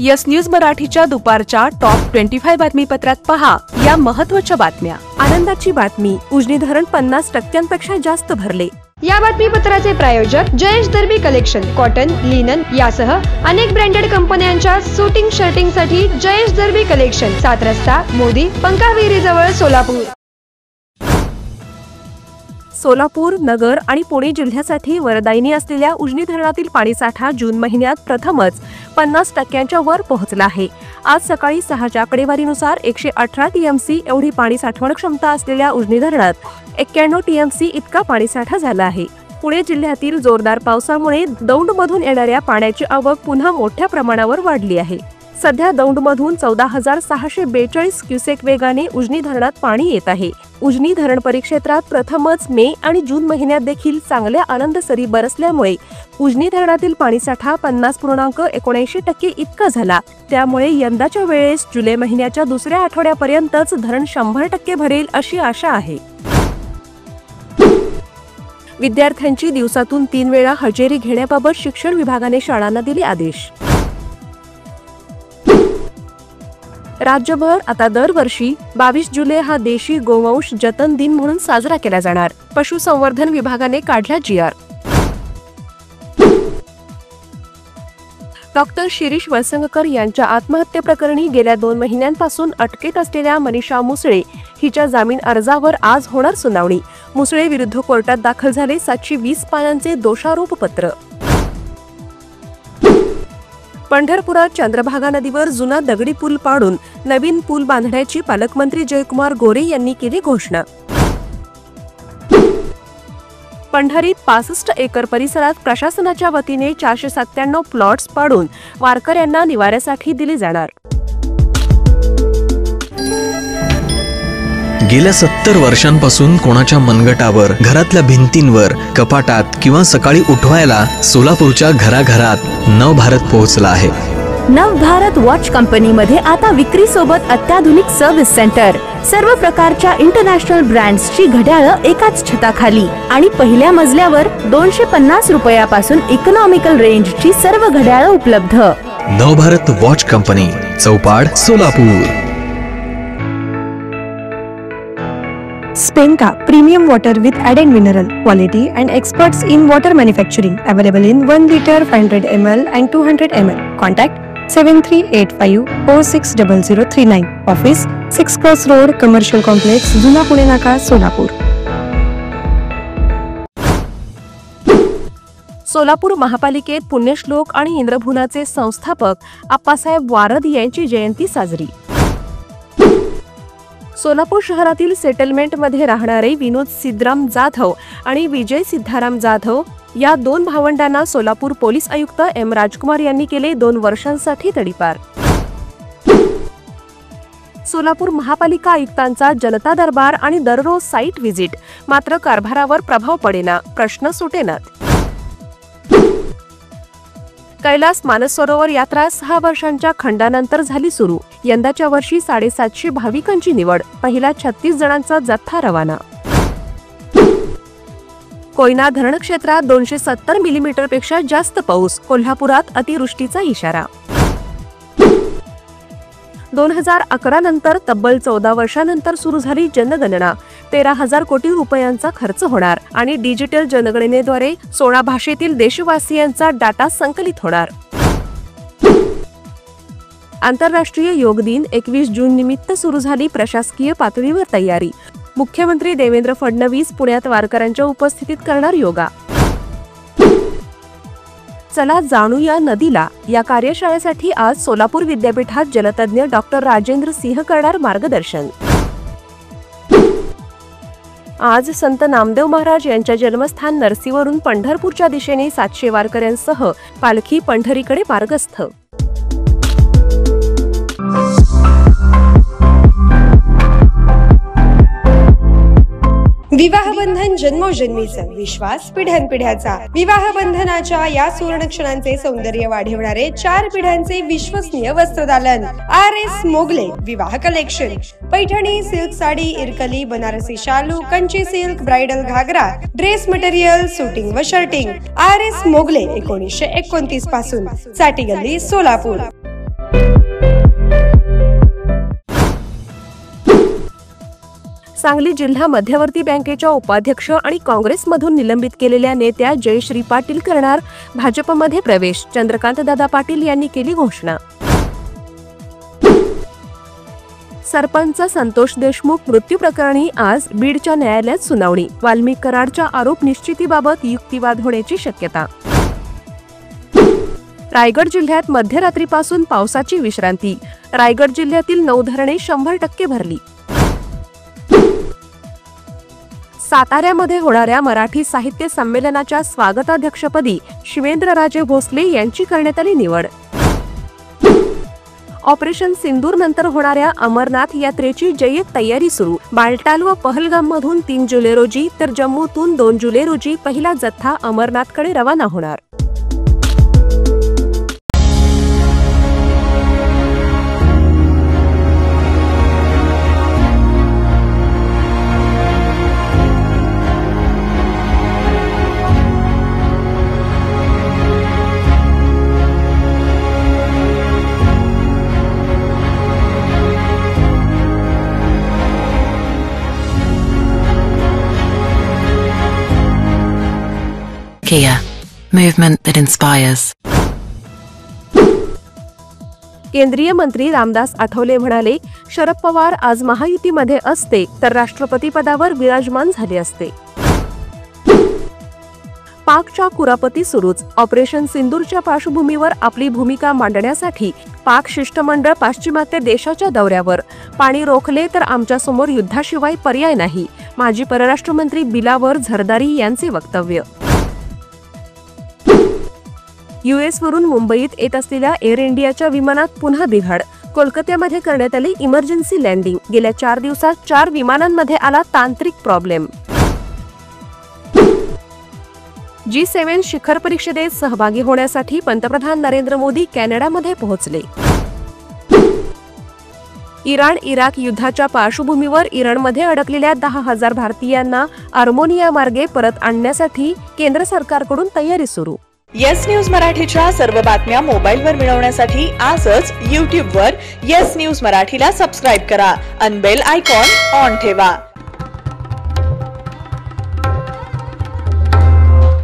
Yes news मराठीच्या दुपारच्या top 25 बातमीपत्रात पहा या महत्त्वाच्या बातम्या। आनंदाची बातमी, उजनी धरण 50% जास्त भरले। या बातमीपत्राचे प्रायोजक जयेश दर्बी कलेक्शन, कॉटन, लिनन यासह अनेक ब्रँडेड कंपन्यांच्या सूटिंग शर्टिंग साठी जयेश दर्बी कलेक्शन, 7 रस्ता, मोदी, पंकाविहिरी जवळ, सोलापूर। सोलापूर, नगर आणि पुणे जिल्ह्यासाठी वरदायिनी असलेल्या उजनी धरणातील पाणीसाठा जून महिन्यात प्रथमच 50% वर पोहोचला आहे। आज सकाळी 6च्या आकडेवारीनुसार 118 टीएमसी एवढी पाणी साठवण क्षमता असलेल्या उजनी धरणात 91 टीएमसी इतका पाणीसाठा झाला आहे। पुणे जिल्ह्यातील जोरदार पावसामुळे दौंडमधून येणाऱ्या पाण्याची आवक पुन्हा मोठ्या प्रमाणावर वाढली आहे। सध्या दौंडमधून 14,642 क्युसेक वेगाने उजनी धरणात पाणी येत आहे। उजनी धरण परिक्षेत्रात प्रथमच मे आणि जून महिन्यात देखील चांगल्या आनंदसरी बरसल्यामुळे उजनी धरणातील पाणीसाठा 50.79% इतका झाला। त्यामुळे यंदाच्या वेळेस जुलै महिन्याच्या दुसऱ्या आठवड्यापर्यंतच धरण 100% भरेल अशी आशा आहे। विद्यार्थ्यांची दिवसातून 3 वेळा हजेरी घेण्याबाबत शिक्षण विभागाने शाळांना दिले आदेश। राज्यभर आता दरवर्षी 22 जुलै हा देशी गोवंश जतन दिन म्हणून साजरा केला जाणार। पशुसंवर्धन विभागाने काढला GR। डॉक्टर शिरीष वळसंगकर यांच्या आत्महत्येप्रकरणी गेल्या 2 महिन्यांपासून अटकेत असलेल्या मनीषा मुसळे हिच्या जामीन अर्जावर आज होणार सुनावणी। मुसळे विरुद्ध कोर्टात दाखल झाले 720 पानांचे दोषारोप पत्र। पंढरपुरात चंद्रभागा नदीवर जुना दगडी पूल पाडून नवीन पूल बांधण्याची पालकमंत्री जयकुमार गोरे यांनी केली घोषणा। पंढरीत 65 एकर परिसरात प्रशासनाच्या वतीने 497 प्लॉट्स पाडून वारकऱ्यांना निवाऱ्यासाठी दिले जाणार। गेल्या 70 वर्षांपासून कोणाच्या मनगटावर, घरातल्या भिंतींवर, कपाटात किंवा सकाळी उठवायला सोलापूरच्या घराघरात नवभारत पोहोचला आहे। नवभारत वॉच कंपनी मध्ये आता विक्री सोबत अत्याधुनिक सर्व्हिस सेंटर, सर्व प्रकारच्या इंटरनॅशनल ब्रँड्सची घड्याळं एकाच छताखाली आणि पहिल्या मजल्यावर 250 रुपयापासून इकॉनॉमिकल रेंजची सर्व घड्याळं उपलब्ध। Navbharat watch company, Chaupad, Solapur. Spenka premium water with added mineral quality and experts in water manufacturing, available in 1 liter, 500 ml and 200 ml. Contact 7385460039. Office 6 Cross Road, Commercial Complex, जुना पुणे नाका, सोलापूर। सोलापूर महापालिकेत पुण्यश्लोक आणि इंद्रभुवनाचे संस्थापक आप्पासाहेब वारद यांची जयंती साजरी। सोलापूर शहरातील सेटलमेंट मध्ये राहणारे विनोद सिद्धराम जाधव आणि विजय सिद्धाराम जाधव या 2 भावंडांना सोलापूर पोलीस आयुक्त M राजकुमार यांनी केले 2 वर्षांसाठी तडीपार। सोलापूर महापालिका आयुक्तांचा जनता दरबार आणि दररोज साईट व्हिजिट, मात्र कारभारावर प्रभाव पडेना, प्रश्न सुटेनात। कैलास मानसरोवर यात्रा 6 वर्षांच्या खंडानंतर झाली सुरू। यंदाच्या वर्षी 750 भाविकांची निवड, पहिला 36 जणांचा जत्था रवाना। कोयना धरण क्षेत्रात 270 मिलीमीटर पेक्षा जास्त पाऊस, कोल्हापुरात अतिवृष्टीचा इशारा। 2011 नंतर तब्बल 14 वर्षांनंतर सुरू झाली जनगणना। 13,000 कोटी रुपयांचा खर्च होणार आणि डिजिटल जनगणनेद्वारे 16 भाषेतील देशवासियांचा डाटा संकलित होणार। आंतरराष्ट्रीय योग दिन 21 जून निमित्त सुरू झाली प्रशासकीय पातळीवर तयारी। मुख्यमंत्री देवेंद्र फडणवीस पुण्यात वारकऱ्यांच्या उपस्थितीत करणार योगा। चला जाणूया नदीला या कार्यशाळेसाठी आज सोलापूर विद्यापीठात जलतज्ञ डॉक्टर राजेंद्र सिंह करणार मार्गदर्शन। आज संत नामदेव महाराज यांच्या जन्मस्थान नरसीवरून पंढरपूरच्या दिशेने 700 वारकऱ्यांसह पालखी पंढरीकडे मार्गस्थ। विवाह बंधन जन्मोजन्मीचा, विश्वास पिढ्यानपिढ्याचा। विवाह बंधनाच्या या सुवर्ण क्षणांचे सौंदर्य वाढवणारे 4 पिढ्यांचे विश्वसनीय वस्त्रदालन RS मोगले विवाह कलेक्शन। पैठणी, सिल्क साडी, इरकली, बनारसी शालू, कंची सिल्क, ब्राइडल घागरा, ड्रेस मटेरियल, शूटिंग व शर्टिंग। RS मोगले 1929 पासून, साठी गल्ली, सोलापूर। सांगली जिल्हा मध्यवर्ती बँकेच्या उपाध्यक्ष आणि काँग्रेसमधून निलंबित केलेल्या नेत्या जयश्री पाटील करणार भाजपमध्ये प्रवेश, चंद्रकांतदादा पाटील यांनी केली घोषणा. सरपंच संतोष देशमुख मृत्यू प्रकरणी आज बीडच्या न्यायालयात सुनावणी. वाल्मिक कराडच्या आरोप निश्चितीबाबत युक्तिवाद होण्याची शक्यता. रायगड जिल्ह्यात मध्यरात्रीपासून पावसाची विश्रांती. रायगड जिल्ह्यातील 9 धरणे 100% भरली. साताऱ्यामध्ये होणाऱ्या मराठी साहित्य संमेलनाच्या स्वागताध्यक्षपदी शिवेंद्रराजे भोसले यांची करण्यात आली निवड. ऑपरेशन सिंदूर नंतर होणाऱ्या अमरनाथ यात्रेची जय्यत तयारी सुरू. बालटाल व पहलगाम मधून 3 जुलै रोजी तर जम्मूतून 2 जुलै रोजी पहिला जथ्था अमरनाथकडे रवाना होणार. Kia, movement that inspires. केंद्रीय मंत्री रामदास आठवले म्हणाले, शरद पवार आज महायुतीमध्ये असते तर राष्ट्रपती पदावर विराजमान झाले असते. पाकच्या कुरापती सुरूच. ऑपरेशन सिंदूरच्या पार्श्वभूमीवर आपली भूमिका मांडण्यासाठी पाक शिष्टमंडळ पाश्चिमात्य देशाच्या दौऱ्यावर. पाणी रोखले तर आमच्यासमोर युद्धाशिवाय पर्याय नाही. माजी परराष्ट्र मंत्री बिलावर झरदारी यांचे वक्तव्य. US वरून मुंबईत येत असलेल्या एअर इंडियाच्या विमानात पुन्हा बिघाड. कोलकात्यामध्ये करण्यात आली इमर्जन्सी लँडिंग. गेल्या 4 दिवसात 4 विमानांमध्ये आला तांत्रिक प्रॉब्लेम. G7 शिखर परिषदेत सहभागी होण्यासाठी पंतप्रधान नरेंद्र मोदी कॅनडामध्ये पोहोचले. इराण इराक युद्धाच्या पार्श्वभूमीवर इराणमध्ये अडकलेल्या 10,000 भारतीयांना आर्मेनिया मार्गे परत आणण्यासाठी केंद्र सरकारकडून तयारी सुरू. येस न्यूज मराठीच्या सर्व बातम्या मोबाईलवर मिळवण्यासाठी आजच YouTube वर येस न्यूज मराठीला सबस्क्राईब करा आणि बेल आयकॉन ऑन ठेवा.